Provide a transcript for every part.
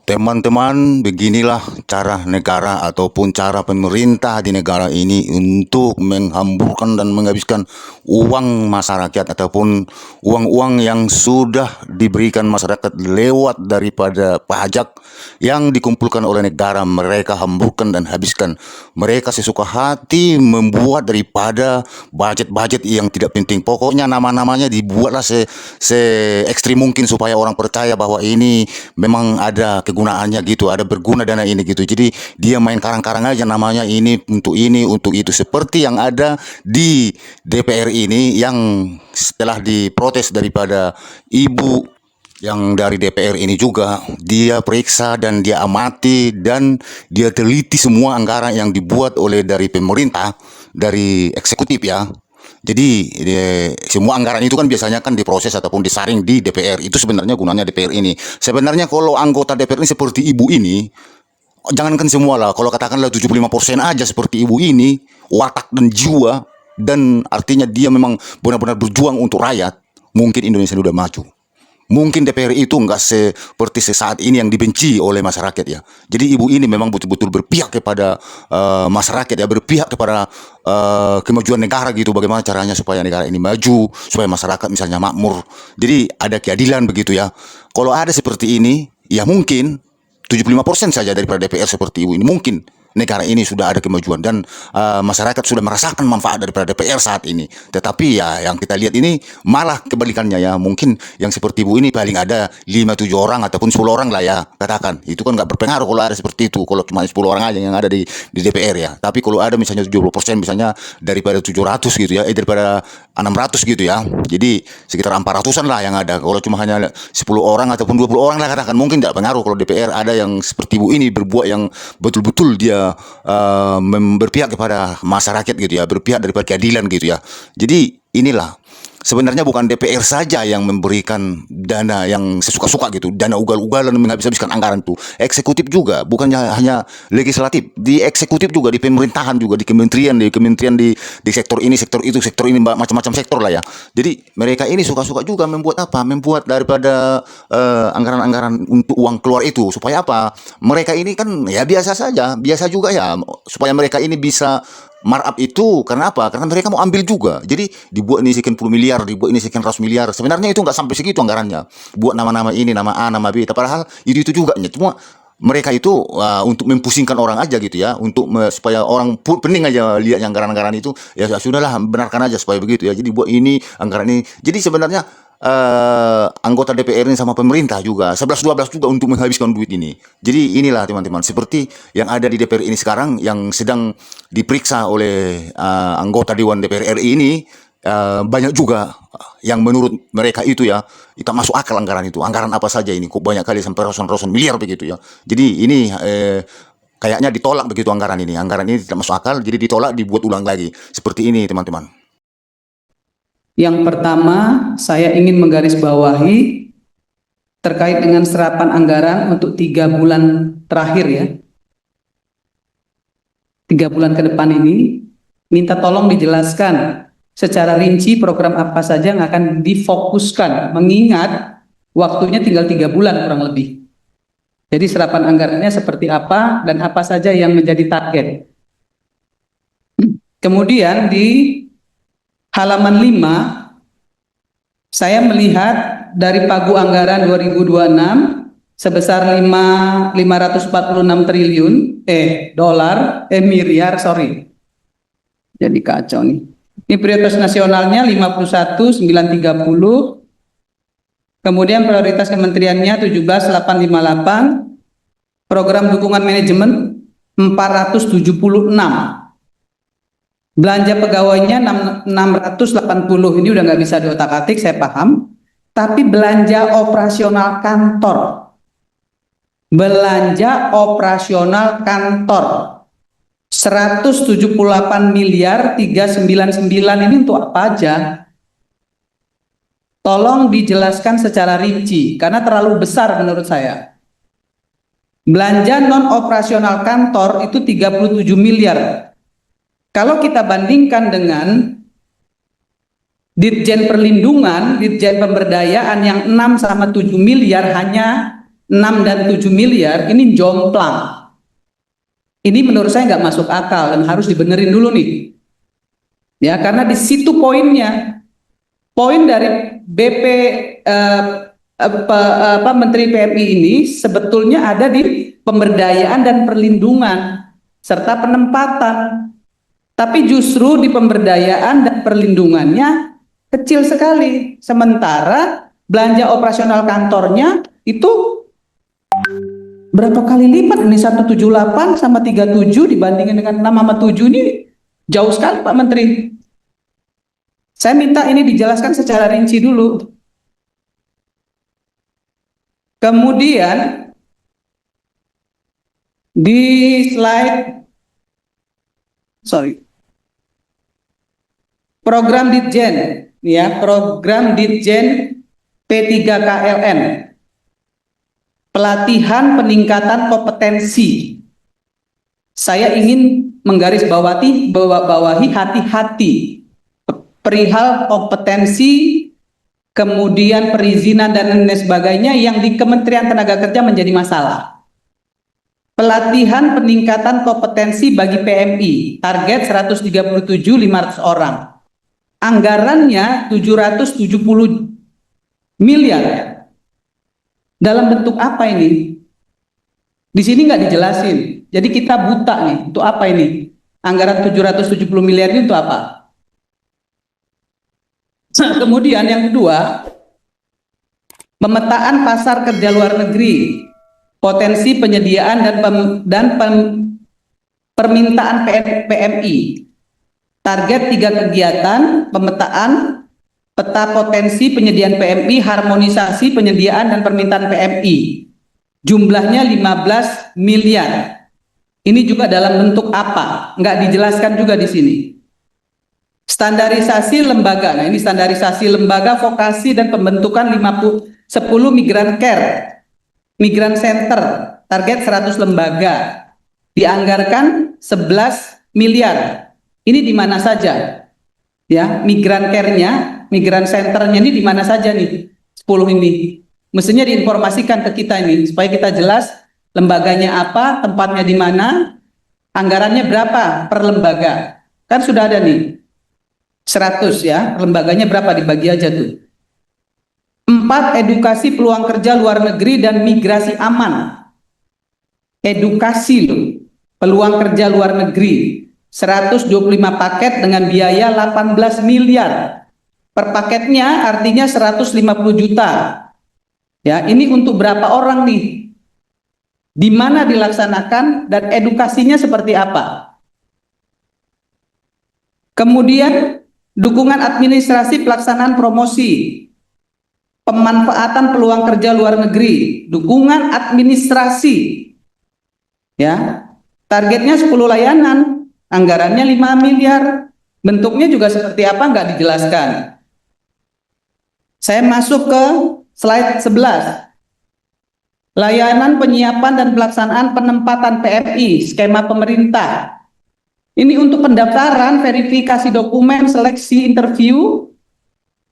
Teman-teman, beginilah cara negara ataupun cara pemerintah di negara ini untuk menghamburkan dan menghabiskan uang masyarakat ataupun uang-uang yang sudah diberikan masyarakat lewat daripada pajak yang dikumpulkan oleh negara. Mereka hamburkan dan habiskan. Mereka sesuka hati membuat daripada budget-budget yang tidak penting. Pokoknya nama-namanya dibuatlah se ekstrim mungkin supaya orang percaya bahwa ini memang ada kegunaannya gitu, ada berguna dana ini gitu. Jadi dia main karang-karang aja namanya ini, untuk itu. Seperti yang ada di DPR ini yang setelah diprotes daripada ibu yang dari DPR ini juga, dia periksa dan dia amati dan dia teliti semua anggaran yang dibuat oleh dari pemerintah, dari eksekutif ya. Jadi semua anggaran itu kan biasanya kan diproses ataupun disaring di DPR. Itu sebenarnya gunanya DPR ini. Sebenarnya kalau anggota DPR ini seperti ibu ini, jangankan semua lah, kalau katakanlah 75% aja seperti ibu ini, watak dan jiwa, dan artinya dia memang benar-benar berjuang untuk rakyat, mungkin Indonesia sudah maju. Mungkin DPR itu enggak seperti sesaat ini yang dibenci oleh masyarakat ya. Jadi ibu ini memang betul-betul berpihak kepada masyarakat ya, berpihak kepada kemajuan negara gitu. Bagaimana caranya supaya negara ini maju, supaya masyarakat misalnya makmur. Jadi ada keadilan begitu ya. Kalau ada seperti ini, ya mungkin 75% saja daripada DPR seperti ibu ini, mungkin negara ini sudah ada kemajuan dan masyarakat sudah merasakan manfaat daripada DPR saat ini. Tetapi ya yang kita lihat ini malah kebalikannya ya. Mungkin yang seperti ibu ini paling ada 5-7 orang ataupun 10 orang lah ya, katakan. Itu kan nggak berpengaruh kalau ada seperti itu, kalau cuma 10 orang aja yang ada di DPR ya. Tapi kalau ada misalnya 70% misalnya daripada 700 gitu ya, daripada 600 gitu ya. Jadi sekitar 400-an lah yang ada. Kalau cuma hanya 10 orang ataupun 20 orang lah katakan, mungkin tidak pengaruh kalau DPR ada yang seperti ibu ini berbuat yang betul-betul dia berpihak kepada masyarakat gitu ya, berpihak daripada keadilan gitu ya. Jadi inilah sebenarnya bukan DPR saja yang memberikan dana yang sesuka-suka gitu, dana ugal-ugalan menghabis-habiskan anggaran itu. Eksekutif juga, bukannya hanya legislatif, di eksekutif juga, di pemerintahan juga, di kementerian, di sektor ini, sektor itu, sektor ini, macam-macam sektor lah ya. Jadi mereka ini suka-suka juga membuat apa? Membuat daripada anggaran-anggaran untuk uang keluar itu supaya apa? Mereka ini kan ya biasa saja, biasa juga ya, supaya mereka ini bisa markup itu karena apa? Karena mereka mau ambil juga. Jadi dibuat ini sekian puluh miliar, dibuat ini sekian ratus miliar. Sebenarnya itu nggak sampai segitu anggarannya. Buat nama-nama ini, nama A, nama B. Padahal itu juga. Cuma mereka itu untuk mempusingkan orang aja gitu ya, untuk supaya orang pening aja lihat anggaran-anggaran itu. Ya sudahlah, benarkan aja supaya begitu ya. Jadi buat ini anggaran ini. Jadi sebenarnya anggota DPR ini sama pemerintah juga 11-12 juga untuk menghabiskan duit ini. Jadi inilah teman-teman, seperti yang ada di DPR ini sekarang yang sedang diperiksa oleh anggota Dewan DPR RI ini, banyak juga yang menurut mereka itu ya kita masuk akal anggaran itu. Anggaran apa saja ini, kok banyak kali sampai ratusan miliar begitu ya. Jadi ini kayaknya ditolak begitu anggaran ini. Anggaran ini tidak masuk akal, jadi ditolak, dibuat ulang lagi. Seperti ini teman-teman. Yang pertama, saya ingin menggarisbawahi terkait dengan serapan anggaran untuk 3 bulan terakhir ya. 3 bulan ke depan ini, minta tolong dijelaskan secara rinci program apa saja yang akan difokuskan, mengingat waktunya tinggal 3 bulan kurang lebih. Jadi serapan anggarannya seperti apa dan apa saja yang menjadi target. Kemudian di halaman 5, saya melihat dari pagu anggaran 2026 sebesar 546 triliun miliar, sorry. Jadi kacau nih. Ini prioritas nasionalnya 51.930. Kemudian prioritas kementeriannya 17.858. Program dukungan manajemen 476. Belanja pegawainya 680, ini udah nggak bisa diotak-atik, saya paham. Tapi belanja operasional kantor, belanja operasional kantor 178 miliar 399 ini untuk apa aja? Tolong dijelaskan secara rinci, karena terlalu besar menurut saya. Belanja non operasional kantor itu 37 miliar. Kalau kita bandingkan dengan Ditjen Perlindungan, Ditjen Pemberdayaan yang 6 sama 7 miliar hanya 6 dan 7 miliar ini jomplang. Ini menurut saya nggak masuk akal dan harus dibenerin dulu nih. Ya, karena di situ poinnya. Poin dari Menteri PMI ini sebetulnya ada di pemberdayaan dan perlindungan serta penempatan. Tapi justru di pemberdayaan dan perlindungannya kecil sekali. Sementara belanja operasional kantornya itu berapa kali lipat ini, 178 sama 37 dibandingkan dengan 6 sama 7 ini jauh sekali Pak Menteri. Saya minta ini dijelaskan secara rinci dulu. Kemudian di slide program Ditjen ya, program Ditjen P3KLN. Pelatihan peningkatan kompetensi. Saya ingin bawahi hati-hati perihal kompetensi, kemudian perizinan dan lain sebagainya yang di Kementerian Tenaga Kerja menjadi masalah. Pelatihan peningkatan kompetensi bagi PMI, target 137.500 orang. Anggarannya 770 miliar. Dalam bentuk apa ini? Di sini nggak dijelasin. Jadi kita buta nih, untuk apa ini? Anggaran 770 miliar ini untuk apa? Kemudian yang kedua, pemetaan pasar kerja luar negeri, potensi penyediaan dan permintaan PMI. Target 3 kegiatan, pemetaan, peta potensi penyediaan PMI, harmonisasi penyediaan dan permintaan PMI. Jumlahnya 15 miliar. Ini juga dalam bentuk apa? Nggak dijelaskan juga di sini. Standarisasi lembaga. Nah, ini standarisasi lembaga vokasi dan pembentukan 10 migran care, migran center, target 100 lembaga. Dianggarkan 11 miliar. Ini di mana saja? Ya, migran care-nya, migran centernya ini di mana saja nih? 10 ini. Mestinya diinformasikan ke kita ini supaya kita jelas lembaganya apa, tempatnya di mana, anggarannya berapa per lembaga. Kan sudah ada nih. 100 ya, lembaganya berapa dibagi aja tuh. 4, edukasi peluang kerja luar negeri dan migrasi aman. Edukasi loh, peluang kerja luar negeri. 125 paket dengan biaya 18 miliar. Per paketnya artinya 150 juta. Ya, ini untuk berapa orang nih? Di mana dilaksanakan dan edukasinya seperti apa? Kemudian dukungan administrasi pelaksanaan promosi, pemanfaatan peluang kerja luar negeri, dukungan administrasi. Ya, targetnya 10 layanan, anggarannya 5 miliar. Bentuknya juga seperti apa nggak dijelaskan. Saya masuk ke slide 11. Layanan penyiapan dan pelaksanaan penempatan PMI, skema pemerintah. Ini untuk pendaftaran, verifikasi dokumen, seleksi, interview,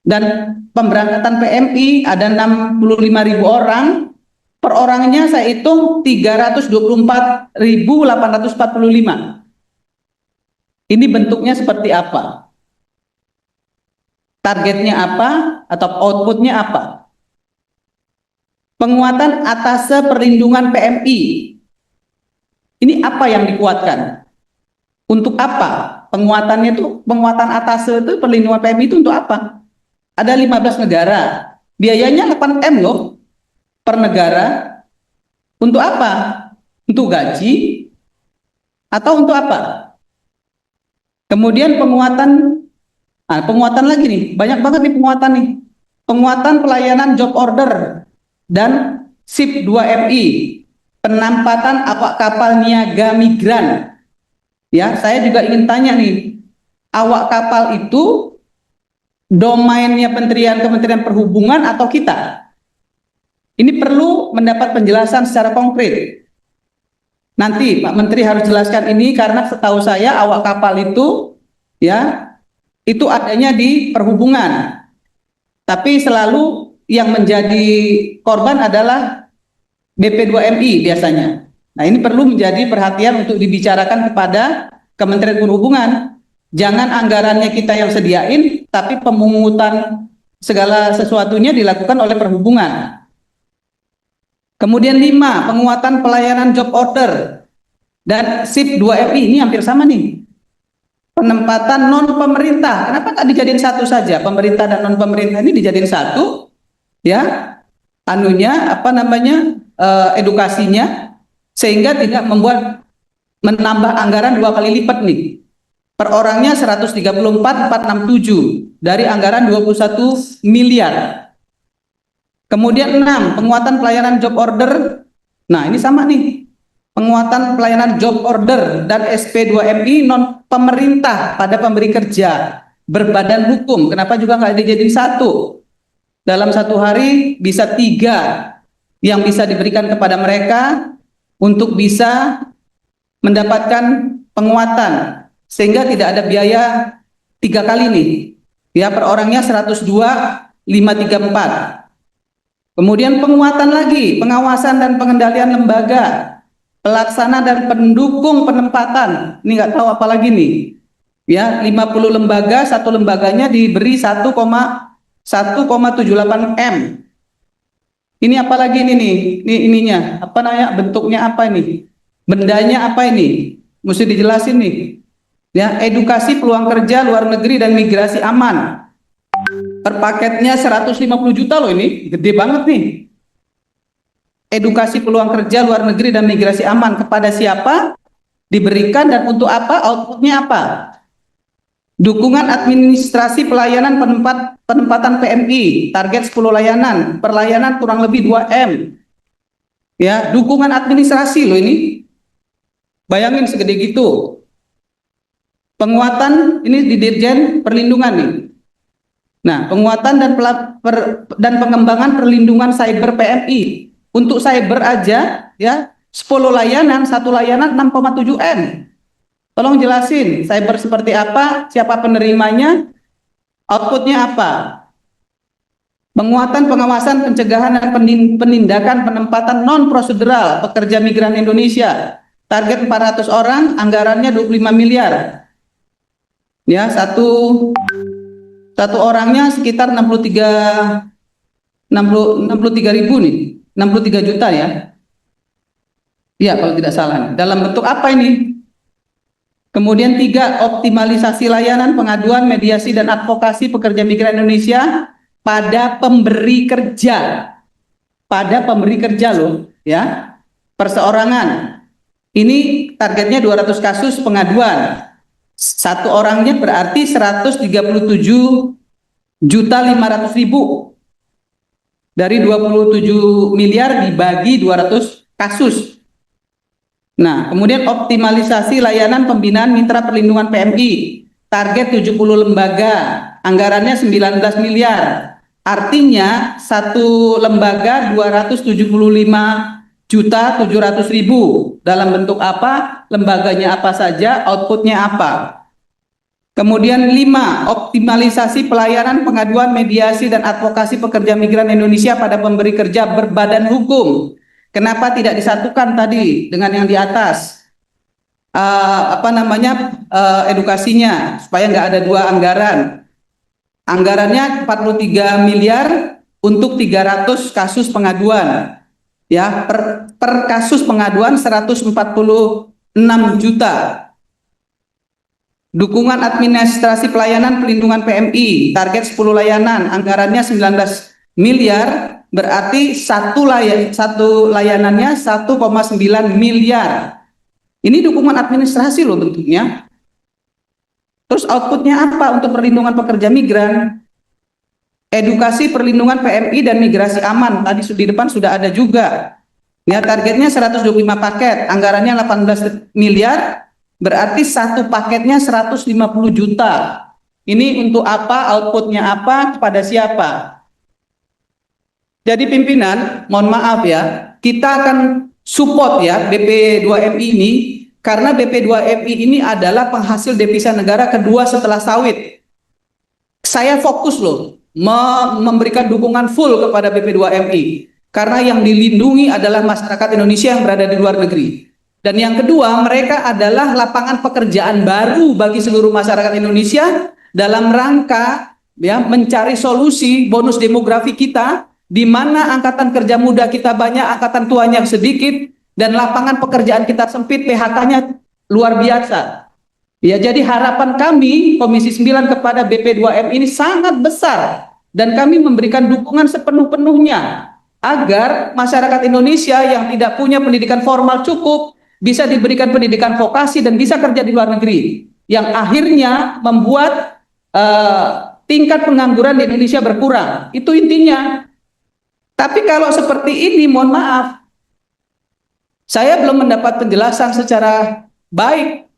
dan pemberangkatan PMI ada 65.000 orang. Per orangnya saya hitung 324.845. Ini bentuknya seperti apa? Targetnya apa atau outputnya apa? Penguatan atase perlindungan PMI. Ini apa yang dikuatkan? Untuk apa? Penguatannya itu, penguatan atase itu perlindungan PMI itu untuk apa? Ada 15 negara. Biayanya 8M loh per negara. Untuk apa? Untuk gaji atau untuk apa? Kemudian penguatan lagi nih, banyak banget nih penguatan nih. Penguatan pelayanan job order dan SIP 2MI, penampatan awak kapal niaga migran. Ya, saya juga ingin tanya nih, awak kapal itu domainnya Kementerian Perhubungan atau kita? Ini perlu mendapat penjelasan secara konkret. Nanti Pak Menteri harus jelaskan ini karena setahu saya awak kapal itu ya itu adanya di perhubungan. Tapi selalu yang menjadi korban adalah BP2MI biasanya. Nah, ini perlu menjadi perhatian untuk dibicarakan kepada Kementerian Perhubungan. Jangan anggarannya kita yang sediain, tapi pemungutan segala sesuatunya dilakukan oleh Perhubungan. Kemudian 5, penguatan pelayanan job order dan SIP 2MI, ini hampir sama nih. Penempatan non pemerintah, kenapa nggak dijadiin satu saja? Pemerintah dan non pemerintah ini dijadiin satu, ya, edukasinya, sehingga tidak menambah anggaran 2 kali lipat nih. Per orangnya 134.467 dari anggaran 21 miliar. Kemudian 6, penguatan pelayanan job order. Nah, ini sama nih. Penguatan pelayanan job order dan SP2MI non pemerintah pada pemberi kerja berbadan hukum. Kenapa juga nggak dijadiin satu? Dalam satu hari bisa 3 yang bisa diberikan kepada mereka untuk bisa mendapatkan penguatan, sehingga tidak ada biaya 3 kali nih. Ya, per orangnya 102.534. Kemudian penguatan lagi, pengawasan dan pengendalian lembaga, pelaksana dan pendukung penempatan. Ini nggak tahu apa lagi nih. Ya, 50 lembaga, satu lembaganya diberi 1,78 M. Ini apa lagi ini nih? Ini ininya, apa namanya? Bentuknya apa ini? Bendanya apa ini? Mesti dijelasin nih. Ya, edukasi peluang kerja luar negeri dan migrasi aman. Per paketnya 150 juta loh ini, gede banget nih. Edukasi peluang kerja luar negeri dan migrasi aman, kepada siapa diberikan dan untuk apa, outputnya apa? Dukungan administrasi pelayanan penempatan PMI, target 10 layanan, per layanan kurang lebih 2 M. Ya, dukungan administrasi loh ini. Bayangin segede gitu. Penguatan ini di Dirjen Perlindungan nih. Nah, penguatan dan pengembangan perlindungan cyber PMI. Untuk cyber aja, ya, 10 layanan, satu layanan 6,7 M. Tolong jelasin, cyber seperti apa, siapa penerimanya, outputnya apa. Penguatan pengawasan, pencegahan, dan penindakan penempatan non-prosedural pekerja migran Indonesia. Target 400 orang, anggarannya 25 miliar. Ya, satu orangnya sekitar 63 ribu nih. 63 juta ya. Iya, kalau tidak salah. Dalam bentuk apa ini? Kemudian 3, optimalisasi layanan pengaduan, mediasi, dan advokasi pekerja migran Indonesia pada pemberi kerja. Pada pemberi kerja loh, ya. Perseorangan. Ini targetnya 200 kasus pengaduan. Satu orangnya berarti 137.500.000. Dari 27 miliar dibagi 200 kasus. Nah, kemudian optimalisasi layanan pembinaan mitra perlindungan PMI. Target 70 lembaga, anggarannya 19 miliar. Artinya satu lembaga 275.700.000. Dalam bentuk apa? Lembaganya apa saja, outputnya apa? Kemudian 5, optimalisasi pelayanan pengaduan, mediasi, dan advokasi pekerja migran Indonesia pada pemberi kerja berbadan hukum. Kenapa tidak disatukan tadi dengan yang di atas? Edukasinya, supaya nggak ada 2 anggaran. Anggarannya 43 miliar untuk 300 kasus pengaduan. Ya, per kasus pengaduan 146 juta. Dukungan administrasi pelayanan pelindungan PMI, target 10 layanan, anggarannya 19 miliar, berarti satu layanannya 1,9 miliar. Ini dukungan administrasi loh bentuknya. Terus outputnya apa untuk perlindungan pekerja migran? Edukasi perlindungan PMI dan migrasi aman, tadi di depan sudah ada juga. Ya, targetnya 125 paket, anggarannya 18 miliar, berarti satu paketnya 150 juta. Ini untuk apa, outputnya apa, kepada siapa? Jadi pimpinan, mohon maaf ya, kita akan support ya BP2MI ini, karena BP2MI ini adalah penghasil devisa negara kedua setelah sawit. Saya fokus loh, memberikan dukungan full kepada BP2MI. karena yang dilindungi adalah masyarakat Indonesia yang berada di luar negeri. Dan yang kedua, mereka adalah lapangan pekerjaan baru bagi seluruh masyarakat Indonesia dalam rangka ya mencari solusi bonus demografi kita, di mana angkatan kerja muda kita banyak, angkatan tuanya sedikit, dan lapangan pekerjaan kita sempit, PHK-nya luar biasa. Ya, jadi harapan kami Komisi 9 kepada BP2M ini sangat besar, dan kami memberikan dukungan sepenuh-penuhnya agar masyarakat Indonesia yang tidak punya pendidikan formal cukup bisa diberikan pendidikan vokasi dan bisa kerja di luar negeri, yang akhirnya membuat tingkat pengangguran di Indonesia berkurang. Itu intinya. Tapi kalau seperti ini, mohon maaf, saya belum mendapat penjelasan secara baik.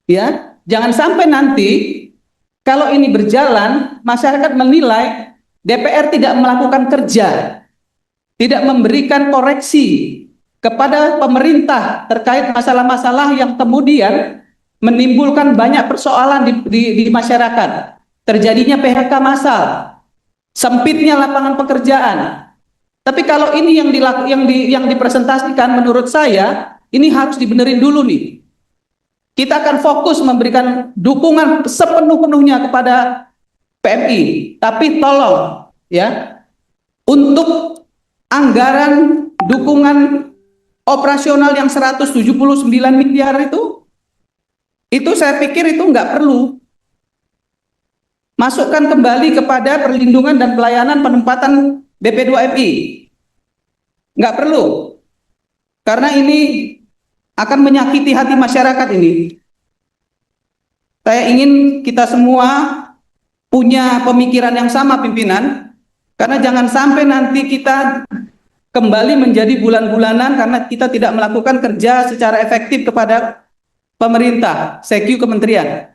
Ya, jangan sampai nanti kalau ini berjalan, masyarakat menilai DPR tidak melakukan kerja, tidak memberikan koreksi kepada pemerintah terkait masalah-masalah yang kemudian menimbulkan banyak persoalan di masyarakat. Terjadinya PHK massal, sempitnya lapangan pekerjaan. Tapi kalau ini yang dipresentasikan, menurut saya ini harus dibenerin dulu nih. Kita akan fokus memberikan dukungan sepenuh-penuhnya kepada PMI, tapi tolong ya, untuk anggaran dukungan operasional yang 179 miliar itu saya pikir itu nggak perlu. Masukkan kembali kepada perlindungan dan pelayanan penempatan BP2MI. Nggak perlu. Karena ini akan menyakiti hati masyarakat ini. Saya ingin kita semua punya pemikiran yang sama, pimpinan, karena jangan sampai nanti kita kembali menjadi bulan-bulanan karena kita tidak melakukan kerja secara efektif kepada pemerintah, SEQ kementerian.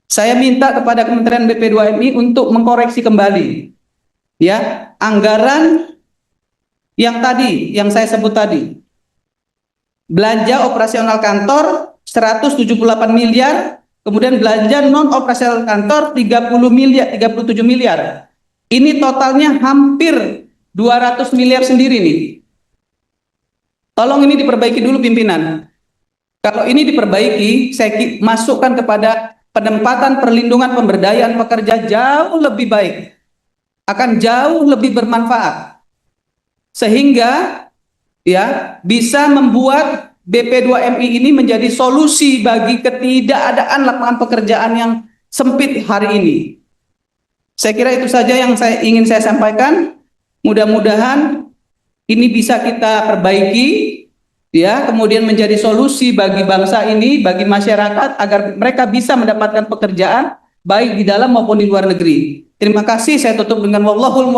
Saya minta kepada Kementerian BP2MI untuk mengkoreksi kembali ya anggaran yang tadi, yang saya sebut tadi. Belanja operasional kantor 178 miliar, kemudian belanja non operasional kantor 30 miliar, 37 miliar. Ini totalnya hampir 200 miliar sendiri nih. Tolong ini diperbaiki dulu pimpinan. Kalau ini diperbaiki, saya masukkan kepada penempatan perlindungan pemberdayaan pekerja jauh lebih baik. Akan jauh lebih bermanfaat. Sehingga ya bisa membuat BP2MI ini menjadi solusi bagi ketidakadaan lapangan pekerjaan yang sempit hari ini. Saya kira itu saja yang ingin saya sampaikan. Mudah-mudahan ini bisa kita perbaiki ya, kemudian menjadi solusi bagi bangsa ini, bagi masyarakat agar mereka bisa mendapatkan pekerjaan baik di dalam maupun di luar negeri. Terima kasih, saya tutup dengan wallahul